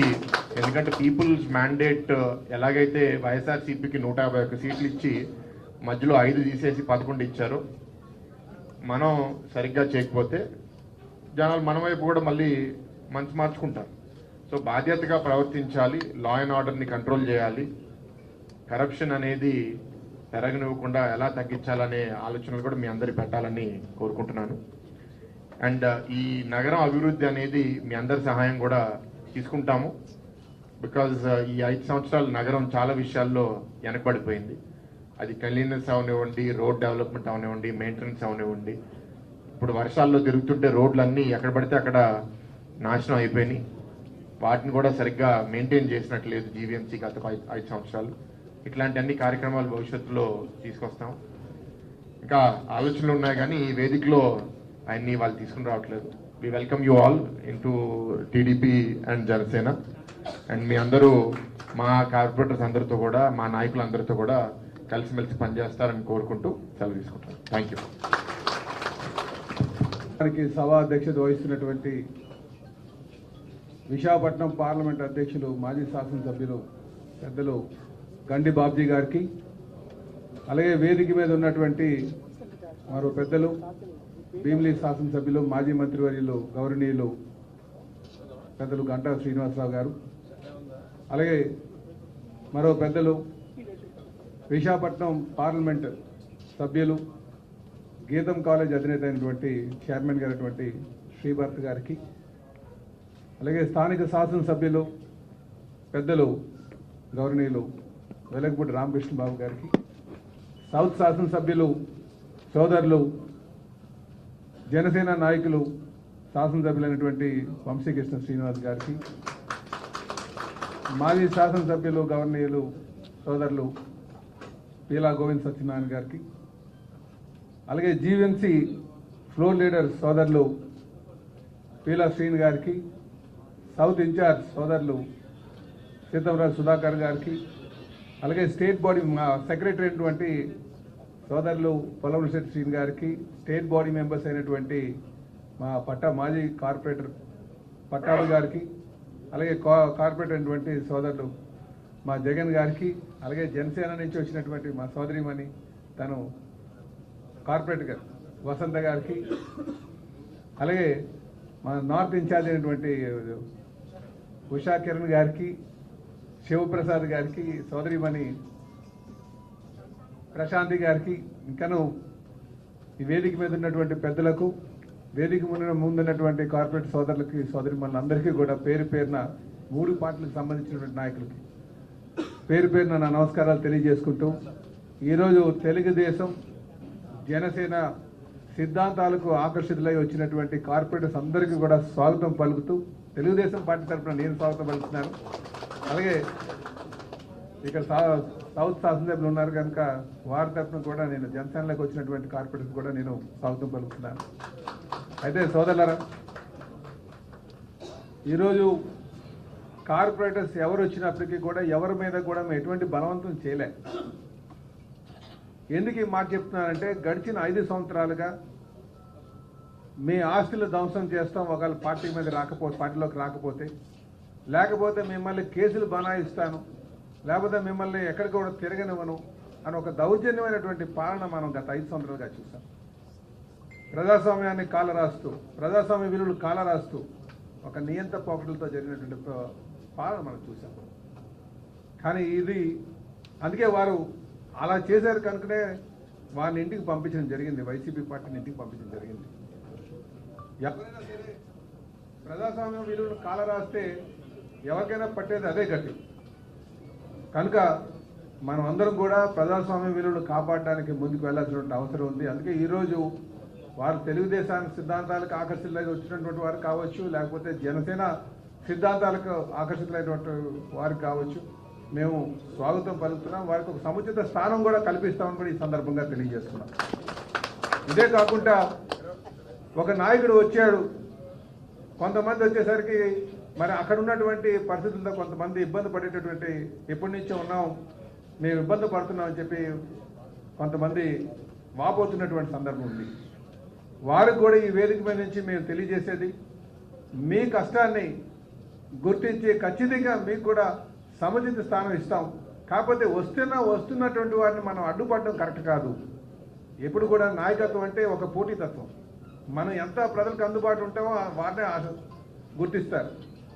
ఎందుకంటే పీపుల్స్ మ్యాండేట్ ఎలాగైతే వైఎస్ఆర్సీపీకి 151 సీట్లు ఇచ్చి మధ్యలో 5 తీసేసి 11 ఇచ్చారు, మనం సరిగ్గా చేయకపోతే జనాలు మన వైపు కూడా మళ్ళీ మనసు మార్చుకుంటారు. సో బాధ్యతగా ప్రవర్తించాలి, లా అండ్ ఆర్డర్ని కంట్రోల్ చేయాలి, కరప్షన్ అనేది పెరగనివ్వకుండా ఎలా తగ్గించాలనే ఆలోచనలు కూడా మీ అందరి పెట్టాలని కోరుకుంటున్నాను. అండ్ ఈ నగరం అభివృద్ధి అనేది మీ అందరి సహాయం కూడా తీసుకుంటాము. బికాజ్ ఈ 5 సంవత్సరాలు నగరం చాలా విషయాల్లో వెనకబడిపోయింది. అది క్లీన్నెస్ అవనివ్వండి, రోడ్ డెవలప్మెంట్ అవనివ్వండి, మెయింటెనెన్స్ అవనివ్వండి. ఇప్పుడు వర్షాల్లో తిరుగుతుంటే రోడ్లన్నీ ఎక్కడ పడితే అక్కడ నాశనం అయిపోయినాయి. వాటిని కూడా సరిగ్గా మెయింటైన్ చేసినట్లేదు జీవీఎంసీ గత 5 సంవత్సరాలు. ఇట్లాంటి అన్ని కార్యక్రమాలు భవిష్యత్తులో తీసుకొస్తాం. ఇంకా ఆలోచనలు ఉన్నాయి కానీ ఈ వేదికలో ఆయన్ని వాళ్ళు తీసుకుని రావట్లేదు. We welcome you all in to TDP and Janasena. And మీ అందరూ మా కార్పొరేటర్స్ అందరితో కూడా, మా నాయకులందరితో కూడా కలిసిమెలిసి పనిచేస్తారని కోరుకుంటూ సెలవు తీసుకుంటాను. Thank you. సభా అధ్యక్షత వహిస్తున్నటువంటి విశాఖపట్నం పార్లమెంట్ అధ్యక్షులు, మాజీ శాసనసభ్యులు పెద్దలు గండి బాబ్జీ గారికి, అలాగే వేదిక మీద ఉన్నటువంటి మరో పెద్దలు భీమిలి శాసనసభ్యులు, మాజీ మంత్రివర్యులు గౌరవనీయులు పెద్దలు గంటా శ్రీనివాసరావు గారు, అలాగే మరో పెద్దలు విశాఖపట్నం పార్లమెంట్ సభ్యులు, గీతం కాలేజ్ అధినేత అయినటువంటి చైర్మన్ గారైనటువంటి శ్రీభర్త్ గారికి, అలాగే స్థానిక శాసనసభ్యులు పెద్దలు గౌరవనీయులు వెలగపూడి రామకృష్ణ బాబు గారికి, సౌత్ శాసనసభ్యులు సోదరులు జనసేన నాయకులు శాసనసభ్యులైనటువంటి వంశీకృష్ణ శ్రీనివాస్ గారికి, మాజీ శాసనసభ్యులు గవర్నీయులు సోదరులు పీలా గోవింద్ సత్యనారాయణ గారికి, అలాగే జీవీఎంసీ ఫ్లోర్ లీడర్ సోదరులు పీలా శ్రీని గారికి, సౌత్ ఇన్ఛార్జ్ సోదరులు సీతంరాజు సుధాకర్ గారికి, అలాగే స్టేట్ బాడీ మా సెక్రటరీ అయినటువంటి సోదరులు పొలవలశెట్టి శ్రీని గారికి, స్టేట్ బాడీ మెంబర్స్ అయినటువంటి మా మాజీ కార్పొరేటర్ పట్టాభి గారికి, అలాగే కార్పొరేటర్ అయినటువంటి సోదరులు మా జగన్ గారికి, అలాగే జనసేన నుంచి వచ్చినటువంటి మా సోదరిమణి తను కార్పొరేటర్ గారు వసంత గారికి, అలాగే మా నార్త్ ఇన్ఛార్జ్ అయినటువంటి ఉషా కిరణ్ గారికి, శివప్రసాద్ గారికి, సోదరిమణి ప్రశాంతి గారికి, ఇంకను ఈ వేదిక మీద ఉన్నటువంటి పెద్దలకు, వేదిక ముందున్నటువంటి కార్పొరేట్ సోదరులకి, సోదరిమణులందరికీ కూడా పేరు పేరున 3 పార్టీలకు సంబంధించినటువంటి నాయకులకి పేరు పేరున నా నమస్కారాలు తెలియజేసుకుంటూ, ఈరోజు తెలుగుదేశం జనసేన సిద్ధాంతాలకు ఆకర్షితులై వచ్చినటువంటి కార్పొరేటర్స్ అందరికీ కూడా స్వాగతం పలుకుతూ, తెలుగుదేశం పార్టీ తరఫున నేను స్వాగతం పలుకుతున్నాను. అలాగే ఇక్కడ సౌత్ శాసనసభ్యులు ఉన్నారు కనుక వారి తరఫున కూడా నేను జనసేనలోకి వచ్చినటువంటి కార్పొరేటర్స్ కూడా నేను స్వాగతం పలుకుతున్నాను. అయితే సోదరులారా, ఈరోజు కార్పొరేటర్స్ ఎవరు వచ్చినప్పటికీ కూడా ఎవరి మీద కూడా మేము ఎటువంటి బలవంతం చేయలే. ఎందుకు ఈ మాట చెప్తున్నానంటే, గడిచిన 5 సంవత్సరాలుగా మీ ఆస్తులు ధ్వంసం చేస్తాం ఒకవేళ పార్టీలోకి రాకపోతే, లేకపోతే మిమ్మల్ని కేసులు బనాయిస్తాను, లేకపోతే మిమ్మల్ని ఎక్కడికి కూడా తిరగనివ్వను అని ఒక దౌర్జన్యమైనటువంటి పాలన మనం గత 5 సంవత్సరాలుగా చూసాం. ప్రజాస్వామ్యాన్ని కాలరాస్తూ, ప్రజాస్వామ్య విలువలు కాలరాస్తూ ఒక నియంత పోకడలతో జరిగినటువంటి పాలన మనం చూసాం. కానీ ఇది అందుకే వారు అలా చేశారు కనుకనే వారిని ఇంటికి పంపించడం జరిగింది, వైసీపీ పార్టీని ఇంటికి పంపించడం జరిగింది. ఎవరైనా సరే ప్రజాస్వామ్య విలువలు కాలరాస్తే ఎవరికైనా పట్టేది అదే గట్టి. కనుక మనం అందరం కూడా ప్రజాస్వామ్య విలువలు కాపాడడానికి ముందుకు వెళ్లాల్సినటువంటి అవసరం ఉంది. అందుకే ఈరోజు వారు తెలుగుదేశానికి సిద్ధాంతాలకు ఆకర్షితులై వచ్చినటువంటి వారు కావచ్చు, లేకపోతే జనసేన సిద్ధాంతాలకు ఆకర్షితులైనటువంటి వారు కావచ్చు, మేము స్వాగతం పలుకుతున్నాం. వారికి ఒక సముచిత స్థానం కూడా కల్పిస్తామని కూడా ఈ సందర్భంగా తెలియజేస్తున్నాం. ఇదే కాకుండా ఒక నాయకుడు వచ్చాడు, కొంతమంది వచ్చేసరికి మరి అక్కడ ఉన్నటువంటి పరిస్థితులతో కొంతమంది ఇబ్బంది పడేటటువంటి, ఎప్పటి నుంచో ఉన్నాం మేము ఇబ్బంది పడుతున్నామని చెప్పి కొంతమంది వాపోతున్నటువంటి సందర్భం ఉంది. వారికి కూడా ఈ వేదిక మీద నుంచి మేము తెలియజేసేది, మీ కష్టాన్ని గుర్తించి ఖచ్చితంగా మీకు కూడా సముచిత స్థానం ఇస్తాం. కాకపోతే వస్తున్నటువంటి వారిని మనం అడ్డుపడడం కరెక్ట్ కాదు. ఎప్పుడు కూడా నాయకత్వం అంటే ఒక పోటీతత్వం. మనం ఎంత ప్రజలకు అందుబాటు ఉంటామో వారినే గుర్తిస్తారు.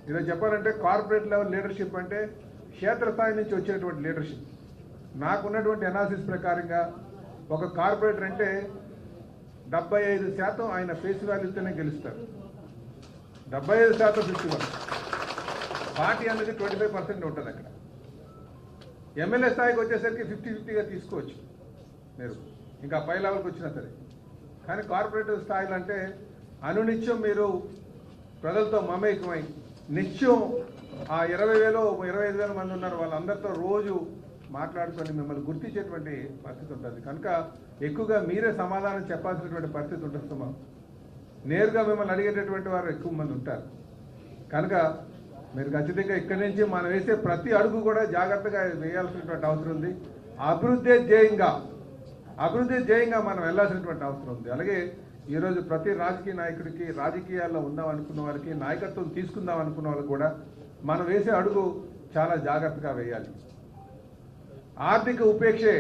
ఈరోజు చెప్పాలంటే కార్పొరేట్ లెవెల్ లీడర్షిప్ అంటే క్షేత్రస్థాయి నుంచి వచ్చేటువంటి లీడర్షిప్. నాకున్నటువంటి అనాలిసిస్ ప్రకారంగా ఒక కార్పొరేటర్ అంటే 75% ఆయన ఫేస్ వాల్యూతోనే గెలుస్తారు. 75% 51. పార్టీ అనేది 25% ఉంటుంది అక్కడ. ఎమ్మెల్యే స్థాయికి వచ్చేసరికి 50-50గా తీసుకోవచ్చు మీరు, ఇంకా పై లెవెల్కి వచ్చినా సరే. కానీ కార్పొరేటివ్ స్థాయిలో అంటే అనునిత్యం మీరు ప్రజలతో మమేకమై నిత్యం ఆ 20,000 25,000 మంది ఉన్నారు, వాళ్ళందరితో రోజు మాట్లాడుకొని మిమ్మల్ని గుర్తించేటువంటి పరిస్థితి ఉంటుంది. కనుక ఎక్కువగా మీరే సమాధానం చెప్పాల్సినటువంటి పరిస్థితి ఉంటుంది. నేరుగా మిమ్మల్ని అడిగేటటువంటి వారు ఎక్కువ మంది ఉంటారు. కనుక మీరు ఖచ్చితంగా ఇక్కడి నుంచి మనం వేసే ప్రతి అడుగు కూడా జాగ్రత్తగా వేయాల్సినటువంటి అవసరం ఉంది. అభివృద్ధి ధ్యేయంగా మనం వెళ్లాల్సినటువంటి అవసరం ఉంది. అలాగే ఈరోజు ప్రతి రాజకీయ నాయకుడికి, రాజకీయాల్లో ఉందాం అనుకున్న వారికి, నాయకత్వం తీసుకుందాం అనుకున్న వాళ్ళకి కూడా మనం వేసే అడుగు చాలా జాగ్రత్తగా వేయాలి. ఆర్థిక ఉపేక్షే,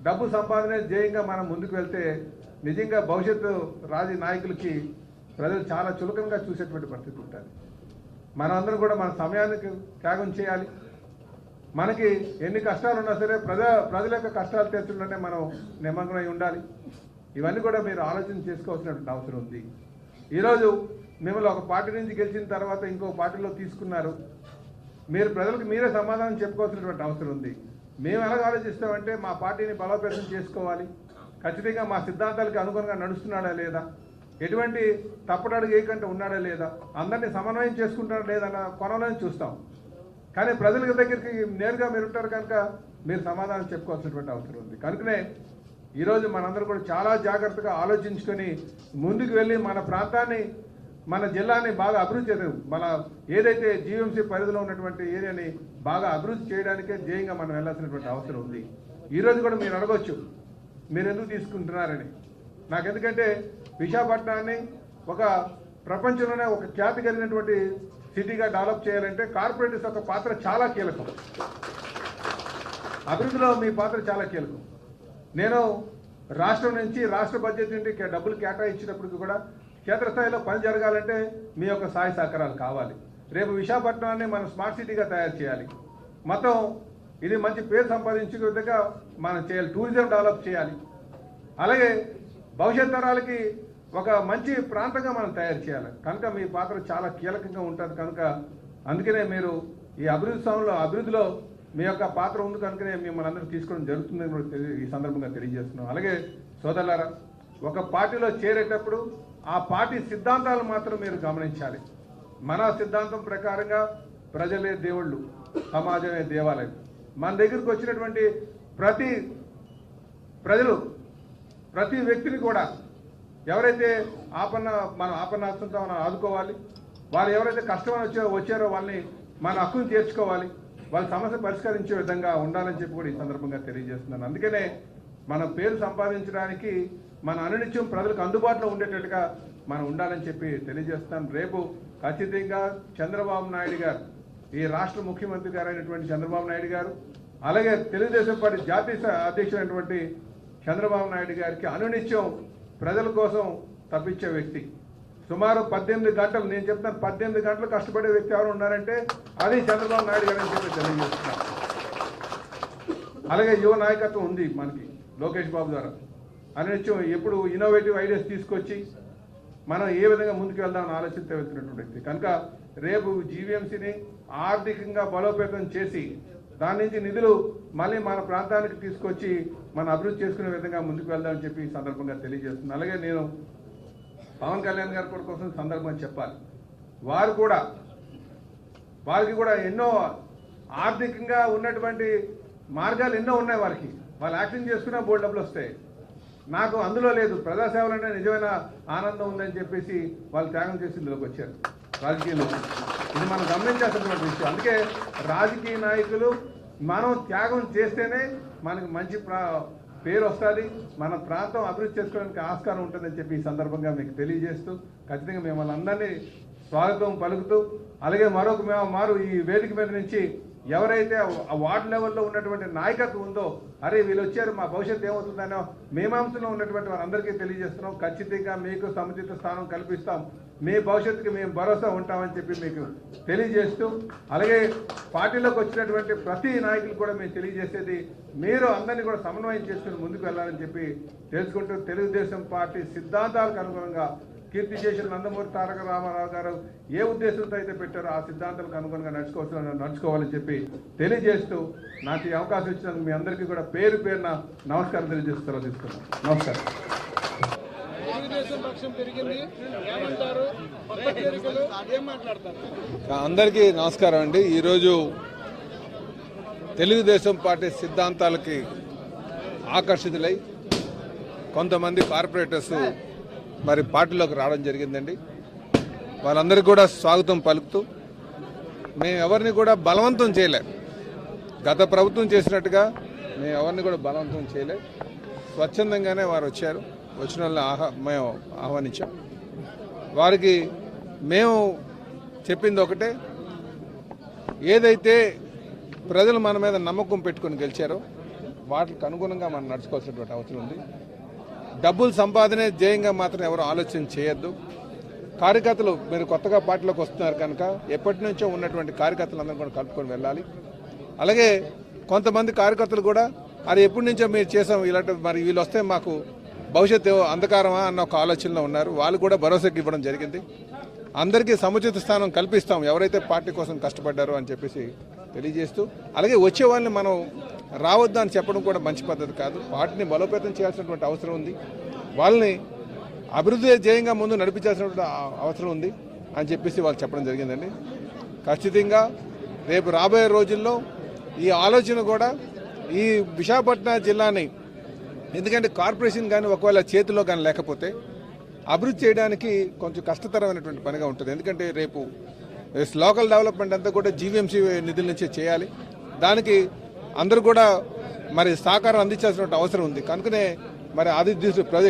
డబ్బు సంపాదనే ధ్యేయంగా మనం ముందుకు వెళ్తే నిజంగా భవిష్యత్తు నాయకులకి ప్రజలు చాలా చులకనగా చూసేటువంటి పరిస్థితి ఉంటుంది. మనందరం కూడా మన సమయానికి త్యాగం చేయాలి. మనకి ఎన్ని కష్టాలు ఉన్నా సరే ప్రజల యొక్క కష్టాలు తీర్చడంలోనే మనం నిమగ్నమై ఉండాలి. ఇవన్నీ కూడా మీరు ఆలోచన చేసుకోవాల్సినటువంటి అవసరం ఉంది. ఈరోజు మిమ్మల్ని ఒక పార్టీ నుంచి గెలిచిన తర్వాత ఇంకో పార్టీలో తీసుకున్నారు, మీరు ప్రజలకు మీరే సమాధానం చెప్పుకోవాల్సినటువంటి అవసరం ఉంది. మేము ఎలాగ ఆలోచిస్తామంటే మా పార్టీని బలోపేతం చేసుకోవాలి, ఖచ్చితంగా మా సిద్ధాంతాలకు అనుగుణంగా నడుస్తున్నాడా లేదా, ఎటువంటి తప్పటడుగు వేయకుండా ఉన్నాడా లేదా, అందరినీ సమన్వయం చేసుకుంటాడా లేదన్న కొనలని చూస్తాం. కానీ ప్రజల దగ్గరికి నేరుగా మీరు ఉంటారు కనుక మీరు సమాధానం చెప్పుకోవాల్సినటువంటి అవసరం ఉంది. కనుకనే ఈరోజు మనందరూ కూడా చాలా జాగ్రత్తగా ఆలోచించుకొని ముందుకు వెళ్ళి మన ప్రాంతాన్ని మన జిల్లాని బాగా అభివృద్ధి చేద్దాం. మన ఏదైతే జీవీఎంసీ పరిధిలో ఉన్నటువంటి ఏరియాని బాగా అభివృద్ధి చేయడానికే ధ్యేయంగా మనం వెళ్ళాల్సినటువంటి అవసరం ఉంది. ఈరోజు కూడా మీరు అడగొచ్చు మీరు ఎందుకు తీసుకుంటున్నారని. నాకు ఎందుకంటే విశాఖపట్నాన్ని ఒక ప్రపంచంలోనే ఒక ఖ్యాతి కలిగినటువంటి సిటీగా డెవలప్ చేయాలంటే కార్పొరేటర్స్ యొక్క పాత్ర చాలా కీలకం. అభివృద్ధిలో మీ పాత్ర చాలా కీలకం. నేను రాష్ట్రం నుంచి రాష్ట్ర బడ్జెట్ నుండి డబ్బులు కేటాయించినప్పటికీ కూడా క్షేత్రస్థాయిలో పని జరగాలంటే మీ యొక్క సహాయ సహకారాలు కావాలి. రేపు విశాఖపట్నాన్ని మనం స్మార్ట్ సిటీగా తయారు చేయాలి. మొత్తం ఇది మంచి పేరు సంపాదించే విధంగా మనం చేయాలి. టూరిజం డెవలప్ చేయాలి. అలాగే భవిష్యత్ తరాలకి ఒక మంచి ప్రాంతంగా మనం తయారు చేయాలి. కనుక మీ పాత్ర చాలా కీలకంగా ఉంటుంది. కనుక అందుకనే మీరు ఈ అభివృద్ధిలో మీ యొక్క పాత్ర ఉంది కనుకనే మిమ్మల్ని అందరూ తీసుకోవడం జరుగుతుందని కూడా ఈ సందర్భంగా తెలియజేస్తున్నాం. అలాగే సోదరులారా, ఒక పార్టీలో చేరేటప్పుడు ఆ పార్టీ సిద్ధాంతాలు మాత్రం మీరు గమనించాలి. మన సిద్ధాంతం ప్రకారంగా ప్రజలే దేవుళ్ళు, సమాజమే దేవాలయం. మన దగ్గరికి వచ్చినటువంటి ప్రతి వ్యక్తిని కూడా ఎవరైతే మనం ఆపన్నాస్తంతో మనం ఆదుకోవాలి. వాళ్ళు ఎవరైతే కష్టమని వచ్చారో వాళ్ళని మన హక్కును తీర్చుకోవాలి. వాళ్ళ సమస్య పరిష్కరించే విధంగా ఉండాలని చెప్పి కూడా ఈ సందర్భంగా తెలియజేస్తున్నాను. అందుకనే మన పేరు సంపాదించడానికి మన అనునిత్యం ప్రజలకు అందుబాటులో ఉండేటట్టుగా మనం ఉండాలని చెప్పి తెలియజేస్తున్నాను. రేపు ఖచ్చితంగా చంద్రబాబు నాయుడు గారు, ఈ రాష్ట్ర ముఖ్యమంత్రి గారు అయినటువంటి చంద్రబాబు నాయుడు గారు, అలాగే తెలుగుదేశం పార్టీ జాతీయ అధ్యక్షుడైనటువంటి చంద్రబాబు నాయుడు గారికి అనునిత్యం ప్రజల కోసం తప్పించే వ్యక్తి. సుమారు 18 గంటలు, నేను చెప్తాను 18 గంటలు కష్టపడే వ్యక్తి ఎవరు ఉన్నారంటే అది చంద్రబాబు నాయుడు గారు అని చెప్పి తెలియజేస్తున్నారు. అలాగే యువ నాయకత్వం ఉంది మనకి లోకేష్ బాబు ద్వారా. అనునిత్యం ఎప్పుడు ఇన్నోవేటివ్ ఐడియాస్ తీసుకొచ్చి మనం ఏ విధంగా ముందుకు వెళ్దామని ఆలోచిస్తూ వెళ్తున్నటువంటి వ్యక్తి. కనుక రేపు జీవీఎంసీని ఆర్థికంగా బలోపేతం చేసి దాని నుంచి నిధులు మళ్ళీ మన ప్రాంతానికి తీసుకొచ్చి మనం అభివృద్ధి చేసుకునే విధంగా ముందుకు వెళ్దామని చెప్పి ఈ సందర్భంగా తెలియజేస్తున్నాను. అలాగే నేను పవన్ కళ్యాణ్ గారి కోసం సందర్భంగా చెప్పాలి. వారికి కూడా ఎన్నో ఆర్థికంగా ఉన్నటువంటి మార్గాలు ఎన్నో ఉన్నాయి. వాళ్ళు యాక్టింగ్ చేసుకున్నా బోల్డ్ డబ్బులు వస్తాయి. నాకు అందులో లేదు. ప్రజాసేవలు అంటే నిజమైన ఆనందం ఉందని చెప్పేసి వాళ్ళు త్యాగం చేసి ఇందులోకి వచ్చారు రాజకీయంలో. ఇది మనం గమనించాల్సినటువంటి విషయం. అందుకే రాజకీయ నాయకులు మనం త్యాగం చేస్తేనే మనకి మంచి పేరు వస్తుంది, మన ప్రాంతం అభివృద్ధి చేసుకోవడానికి ఆస్కారం ఉంటుందని చెప్పి ఈ సందర్భంగా మీకు తెలియజేస్తూ ఖచ్చితంగా మిమ్మల్ని అందరినీ స్వాగతం పలుకుతూ, అలాగే మారు ఈ వేదిక మీద నుంచి ఎవరైతే ఆ వార్డు లెవెల్లో ఉన్నటువంటి నాయకత్వం ఉందో, అరే వీళ్ళు వచ్చారు మా భవిష్యత్తు ఏమవుతుందనో మీమాంసలో ఉన్నటువంటి వారందరికీ తెలియజేస్తున్నాం. ఖచ్చితంగా మీకు సముచిత స్థానం కల్పిస్తాం, మీ భవిష్యత్తుకి మేము భరోసా ఉంటామని చెప్పి మీకు తెలియజేస్తూ, అలాగే పార్టీలోకి వచ్చినటువంటి ప్రతి నాయకులు కూడా మేము తెలియజేసేది మీరు అందరినీ కూడా సమన్వయం చేసుకుని ముందుకు వెళ్ళాలని చెప్పి తెలుసుకుంటూ, తెలుగుదేశం పార్టీ సిద్ధాంతాలకు అనుగుణంగా కీర్తి చేసిన నందమూరి తారక రామారావు గారు ఏ ఉద్దేశంతో అయితే పెట్టారో ఆ సిద్ధాంతాలకు అనుగుణంగా నడుచుకోవాలని చెప్పి తెలియజేస్తూ నాకు ఈ అవకాశం ఇచ్చినందుకు మీ అందరికీ కూడా పేరు పేరున నమస్కారం తెలియజేస్తూ తీసుకున్నాను. నమస్కారం. అందరికీ నమస్కారం అండి. ఈరోజు తెలుగుదేశం పార్టీ సిద్ధాంతాలకి ఆకర్షితులై కొంతమంది కార్పొరేటర్స్ మరి పార్టీలోకి రావడం జరిగిందండి. వాళ్ళందరికీ కూడా స్వాగతం పలుకుతూ, మేము ఎవరిని కూడా బలవంతం చేయలే, గత ప్రభుత్వం చేసినట్టుగా మేము ఎవరిని కూడా బలవంతం చేయలే. స్వచ్ఛందంగానే వారు వచ్చారు. వచ్చిన వాళ్ళని మేము ఆహ్వానించాం. వారికి మేము చెప్పింది ఒకటే, ఏదైతే ప్రజలు మన మీద నమ్మకం పెట్టుకుని గెలిచారో వాటికి అనుగుణంగా మనం నడుచుకోవాల్సినటువంటి అవసరం ఉంది. డబ్బులు సంపాదనే ధ్యేయంగా మాత్రం ఎవరు ఆలోచన చేయొద్దు. కార్యకర్తలు మీరు కొత్తగా పార్టీలోకి వస్తున్నారు కనుక ఎప్పటి నుంచో ఉన్నటువంటి కార్యకర్తలందరూ కూడా కలుపుకొని వెళ్ళాలి. అలాగే కొంతమంది కార్యకర్తలు కూడా అది ఎప్పటి నుంచో మీరు చేసాం ఇలాంటి, మరి వీళ్ళు వస్తే మాకు భవిష్యత్తు అంధకారమా అన్న ఒక ఆలోచనలో ఉన్నారు. వాళ్ళు కూడా భరోసాకి ఇవ్వడం జరిగింది. అందరికీ సముచిత స్థానం కల్పిస్తాం ఎవరైతే పార్టీ కోసం కష్టపడ్డారో అని చెప్పేసి తెలియజేస్తూ, అలాగే వచ్చే వాళ్ళని మనం రావద్దు అని చెప్పడం కూడా మంచి పద్ధతి కాదు. పార్టీని బలోపేతం చేయాల్సినటువంటి అవసరం ఉంది. వాళ్ళని అభివృద్ధి ధ్యేయంగా ముందు నడిపించాల్సినటువంటి అవసరం ఉంది అని చెప్పేసి వాళ్ళు చెప్పడం జరిగిందండి. ఖచ్చితంగా రేపు రాబోయే రోజుల్లో ఈ ఆలోచన కూడా ఈ విశాఖపట్నం జిల్లాని, ఎందుకంటే కార్పొరేషన్ కానీ ఒకవేళ చేతిలో కానీ లేకపోతే అభివృద్ధి చేయడానికి కొంచెం కష్టతరమైనటువంటి పనిగా ఉంటుంది. ఎందుకంటే రేపు లోకల్ డెవలప్మెంట్ అంతా కూడా జీవీఎంసీ నిధుల నుంచే చేయాలి. దానికి అందరూ కూడా మరి సహకారం అందించాల్సిన అవసరం ఉంది. కనుకనే మరి అది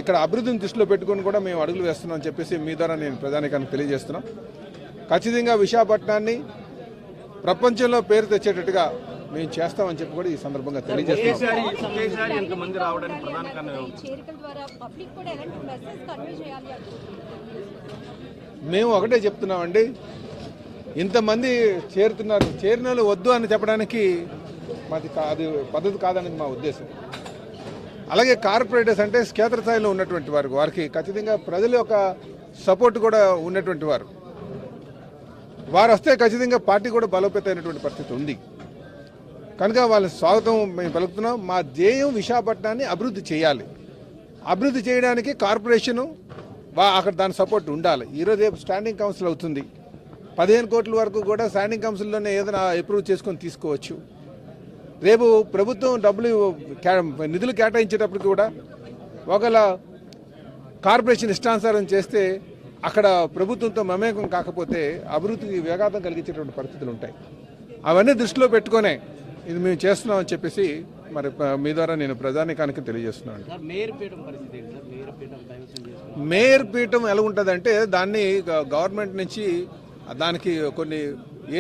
ఇక్కడ అభివృద్ధిని దృష్టిలో పెట్టుకుని కూడా మేము అడుగులు వేస్తున్నాం అని చెప్పేసి మీ ద్వారా నేను ప్రధానికానికి తెలియజేస్తున్నాం. ఖచ్చితంగా విశాఖపట్నాన్ని ప్రపంచంలో పేరు తెచ్చేటట్టుగా మేము చేస్తామని చెప్పి కూడా ఈ సందర్భంగా తెలియజేస్తున్నాం. మేము ఒకటే చెప్తున్నామండి, ఇంతమంది చేరుతున్నారు, చేరిన వాళ్ళు వద్దు అని చెప్పడానికి అది పద్ధతి కాదనేది మా ఉద్దేశం. అలాగే కార్పొరేటర్స్ అంటే క్షేత్రస్థాయిలో ఉన్నటువంటి వారికి ఖచ్చితంగా ప్రజల యొక్క సపోర్ట్ కూడా ఉన్నటువంటి వారు వస్తే ఖచ్చితంగా పార్టీ కూడా బలోపేతమైనటువంటి పరిస్థితి ఉంది. కనుక వాళ్ళ స్వాగతం మేము పలుకుతున్నాం. మా ధ్యేయం విశాఖపట్నాన్ని అభివృద్ధి చేయాలి. అభివృద్ధి చేయడానికి కార్పొరేషను అక్కడ దాని సపోర్ట్ ఉండాలి. ఈరోజు రేపు స్టాండింగ్ కౌన్సిల్ అవుతుంది. 15 కోట్ల వరకు కూడా స్టాండింగ్ కౌన్సిల్లోనే ఏదైనా అప్రూవ్ చేసుకొని తీసుకోవచ్చు. రేపు ప్రభుత్వం నిధులు కేటాయించేటప్పుడు కూడా ఒకవేళ కార్పొరేషన్ ఇష్టానుసారం చేస్తే అక్కడ ప్రభుత్వంతో మమేకం కాకపోతే అభివృద్ధికి వేగాతం కలిగించేటువంటి పరిస్థితులు ఉంటాయి. అవన్నీ దృష్టిలో పెట్టుకునే ఇది మేము చేస్తున్నామని చెప్పేసి మరి మీ ద్వారా నేను ప్రజానీకానికి తెలియజేస్తున్నాను. మేయర్ పీఠం ఎలా ఉంటుందంటే దాన్ని గవర్నమెంట్ నుంచి దానికి కొన్ని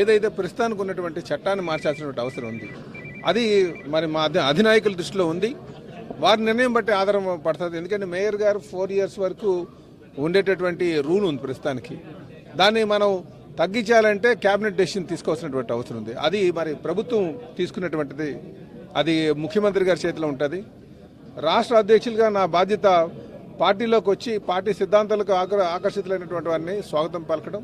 ఏదైతే ప్రస్తుతానికి ఉన్నటువంటి చట్టాన్ని మార్చాల్సినటువంటి అవసరం ఉంది. అది మరి మా అధినాయకుల దృష్టిలో ఉంది. వారి నిర్ణయం బట్టి ఆధారం పడుతుంది. ఎందుకంటే మేయర్ గారు 4 years వరకు ఉండేటటువంటి రూల్ ఉంది ప్రస్తుతానికి. దాన్ని మనం తగ్గించాలంటే క్యాబినెట్ డెసిషన్ తీసుకోవాల్సినటువంటి అవసరం ఉంది. అది మరి ప్రభుత్వం తీసుకున్నటువంటిది, అది ముఖ్యమంత్రి గారి చేతిలో ఉంటుంది. రాష్ట్ర అధ్యక్షులుగా నా బాధ్యత పార్టీలోకి వచ్చి పార్టీ సిద్ధాంతాలకు ఆకర్షితులైనటువంటి వారిని స్వాగతం పలకడం,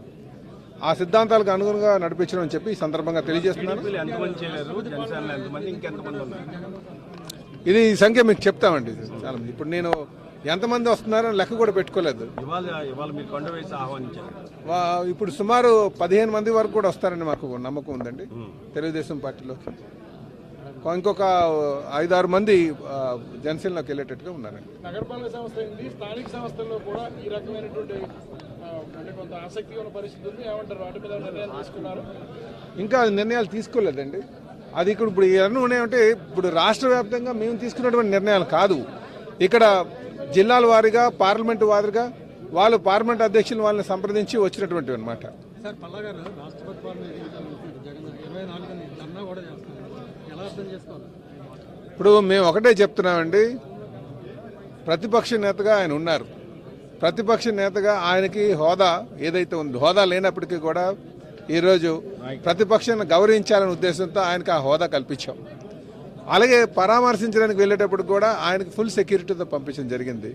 ఆ సిద్ధాంతాలకు అనుగుణంగా నడిపించడం అని చెప్పి ఈ సందర్భంగా తెలియజేస్తున్నాను. ఇది ఈ సంఖ్య మీకు చెప్తామండి. చాలా ఇప్పుడు నేను ఎంతమంది వస్తున్నారో లెక్క కూడా పెట్టుకోలేదు. ఇప్పుడు సుమారు 15 మంది వరకు కూడా వస్తారని మాకు నమ్మకం ఉందండి తెలుగుదేశం పార్టీలోకి. ఇంకొక 5-6 మంది జనసేనలోకి వెళ్ళేటట్టుగా ఉన్నారండి. నగరపాలక సంస్థ ఏంటి, స్థానిక సంస్థల్లో కూడా ఈ రకమైనటువంటి కొంత ఆసక్తి ఉన్న పరిస్థితి ఉంది. ఏమంటారు, వాటి మీద నిర్ణయాలు తీసుకున్నారు? ఇంకా నిర్ణయాలు తీసుకోలేదండి. అది ఇప్పుడు ఇవన్నీ ఉన్నాయంటే ఇప్పుడు రాష్ట్ర వ్యాప్తంగా మేము తీసుకున్నటువంటి నిర్ణయాలు కాదు. ఇక్కడ జిల్లాల వారీగా పార్లమెంటు వారీగా వాళ్ళు పార్లమెంట్ అధ్యక్షులు వాళ్ళని సంప్రదించి వచ్చినటువంటివి అనమాట. ఇప్పుడు మేము ఒకటే చెప్తున్నామండి, ప్రతిపక్ష నేతగా ఆయన ఉన్నారు. ప్రతిపక్ష నేతగా ఆయనకి హోదా ఏదైతే ఉందో, హోదా లేనప్పటికీ కూడా ఈరోజు ప్రతిపక్షాన్ని గౌరవించాలనే ఉద్దేశంతో ఆయనకు ఆ హోదా కల్పించాం. అలాగే పరామర్శించడానికి వెళ్ళేటప్పుడు కూడా ఆయనకు ఫుల్ సెక్యూరిటీతో పంపించడం జరిగింది.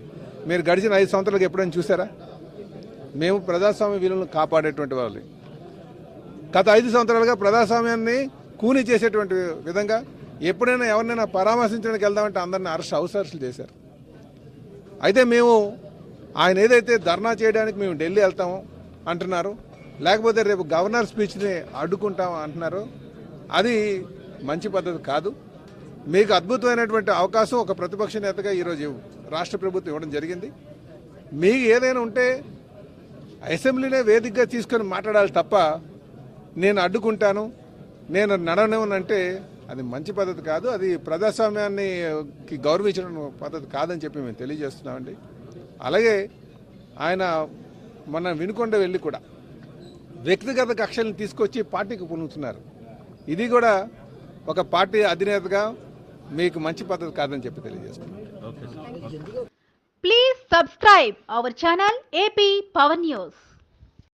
మీరు గడిచిన 5 సంవత్సరాలకు ఎప్పుడైనా చూసారా? మేము ప్రజాస్వామ్య విలువలను కాపాడేటువంటి వాళ్ళు. గత 5 సంవత్సరాలుగా ప్రజాస్వామ్యాన్ని కూని చేసేటువంటి విధంగా ఎప్పుడైనా ఎవరినైనా పరామర్శించడానికి వెళ్దామంటే అందరినీ అరెస్టులు చేశారు. అయితే మేము ఆయన ఏదైతే ధర్నా చేయడానికి మేము ఢిల్లీ వెళ్తాము అంటున్నారు, లేకపోతే రేపు గవర్నర్ స్పీచ్ని అడ్డుకుంటాం అంటున్నారు, అది మంచి పద్ధతి కాదు. మీకు అద్భుతమైనటువంటి అవకాశం ఒక ప్రతిపక్ష నేతగా ఈరోజు రాష్ట్ర ప్రభుత్వం ఇవ్వడం జరిగింది. మీకు ఏదైనా ఉంటే అసెంబ్లీనే వేదికగా తీసుకొని మాట్లాడాలి తప్ప నేను అడ్డుకుంటాను, నేను నడవనేమనంటే అది మంచి పద్ధతి కాదు. అది ప్రజాస్వామ్యాన్ని గౌరవించడం పద్ధతి కాదని చెప్పి మేము తెలియజేస్తున్నామండి. అలాగే ఆయన మొన్న వినుకొండ వెళ్ళి కూడా వ్యక్తిగత కక్షలను తీసుకొచ్చి పార్టీకి పొందుతున్నారు. ఇది కూడా ఒక పార్టీ అధినేతగా మీకు మంచి పద్ధతి కాదని చెప్పి తెలియజేస్తున్నాను. Please subscribe our channel AP Power News.